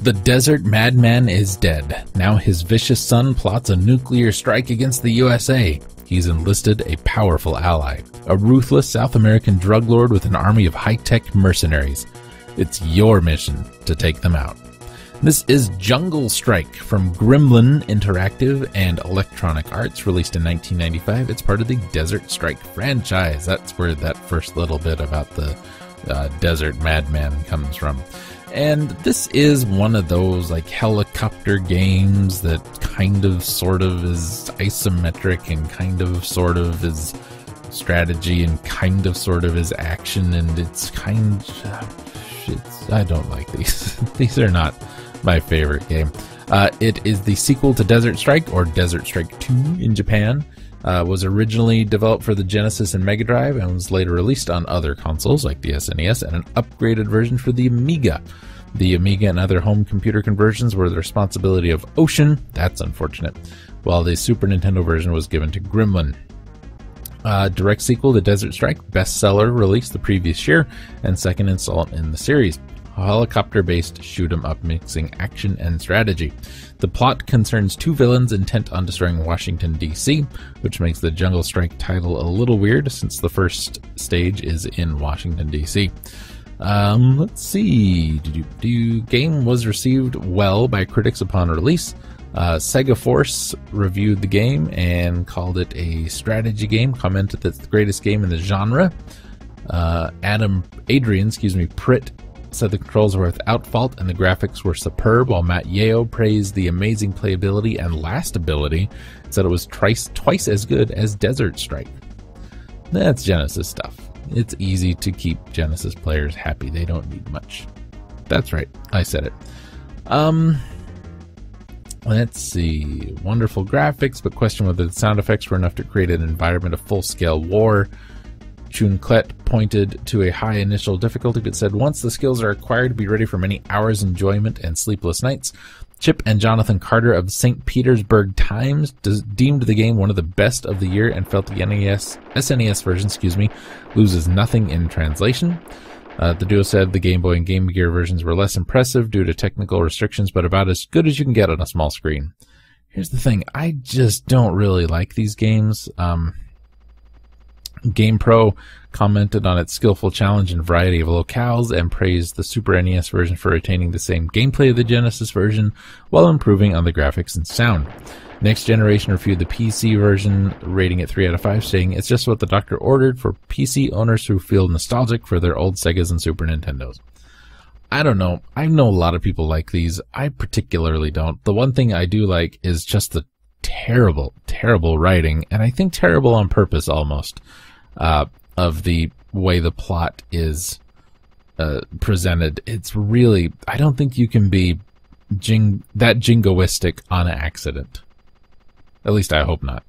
The desert madman is dead. Now his vicious son plots a nuclear strike against the USA. He's enlisted a powerful ally, a ruthless South American drug lord with an army of high-tech mercenaries. It's your mission to take them out. This is Jungle Strike from Gremlin Interactive and Electronic Arts, released in 1995. It's part of the Desert Strike franchise. That's where that first little bit about the desert madman comes from. And this is one of those like helicopter games that kind of sort of is isometric and kind of sort of is strategy and kind of sort of is action, and it's kind of, I don't like these. These are not my favorite game. It is the sequel to Desert Strike, or Desert Strike 2 in Japan. Was originally developed for the Genesis and Mega Drive and was later released on other consoles like the SNES and an upgraded version for the Amiga. The Amiga and other home computer conversions were the responsibility of Ocean. That's unfortunate. While the Super Nintendo version was given to Gremlin. Direct sequel to Desert Strike, bestseller, released the previous year, and second installment in the series. A helicopter-based shoot-'em-up mixing action and strategy. The plot concerns two villains intent on destroying Washington, D.C., which makes the Jungle Strike title a little weird since the first stage is in Washington, D.C. Let's see. Game was received well by critics upon release. Sega Force reviewed the game and called it a strategy game, commented that it's the greatest game in the genre. Adrian Pritt said the controls were without fault and the graphics were superb, while Matt Yeo praised the amazing playability and lastability, said it was twice as good as Desert Strike. That's Genesis stuff. It's easy to keep Genesis players happy. They don't need much. That's right. I said it. Let's see. Wonderful graphics, but question whether the sound effects were enough to create an environment of full-scale war. Chunklet pointed to a high initial difficulty, but said once the skills are acquired, be ready for many hours enjoyment and sleepless nights. Chip and Jonathan Carter of St. Petersburg Times deemed the game one of the best of the year and felt the SNES version, loses nothing in translation. The duo said the Game Boy and Game Gear versions were less impressive due to technical restrictions, but about as good as you can get on a small screen. Here's the thing, I just don't really like these games. GamePro commented on its skillful challenge and variety of locales and praised the Super NES version for retaining the same gameplay of the Genesis version while improving on the graphics and sound. Next Generation reviewed the PC version, rating it 3 out of 5, saying it's just what the doctor ordered for PC owners who feel nostalgic for their old Segas and Super Nintendos. I don't know. I know a lot of people like these. I particularly don't. The one thing I do like is just the terrible, terrible writing, and I think terrible on purpose almost, of the way the plot is presented. It's really, I don't think you can be that jingoistic on accident. At least I hope not.